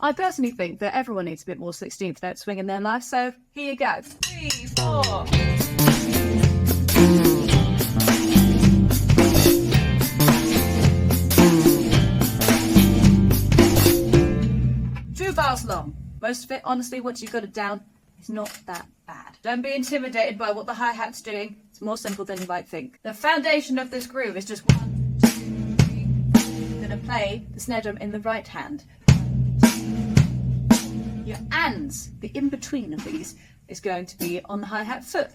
I personally think that everyone needs a bit more 16th note swing in their life, so here you go. 3, 4. 2 bars long. Most of it, honestly, once you've got it down, is not that bad. Don't be intimidated by what the hi-hat's doing. It's more simple than you might think. The foundation of this groove is just 1, 2, 3, 4. You're going to play the snare drum in the right hand. Your ands, the in-between of these, is going to be on the hi-hat foot.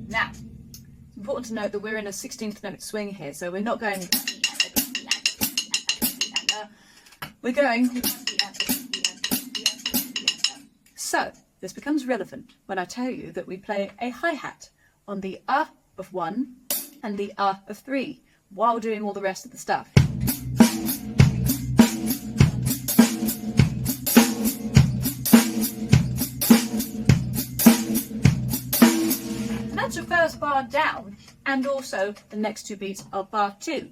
Now, it's important to note that we're in a 16th note swing here, so we're not going... We're going... So, this becomes relevant when I tell you that we play a hi-hat on the of 1 and the of 3 while doing all the rest of the stuff. And that's your first bar down, and also the next 2 beats of bar 2.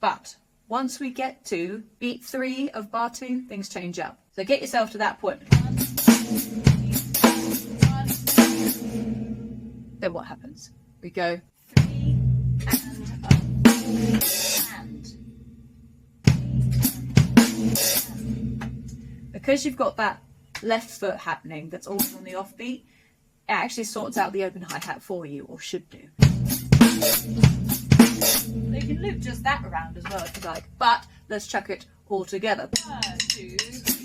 But once we get to beat 3 of bar 2, things change up. So get yourself to that point. Then what happens? We go 3 and up and. Because you've got that left foot happening that's always on the offbeat, it actually sorts out the open hi-hat for you, or should do. You can loop just that around as well if you like, but let's chuck it all together. 1, 2, 3.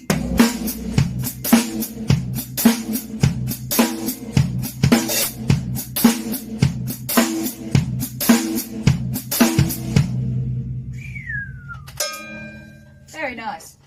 Very nice.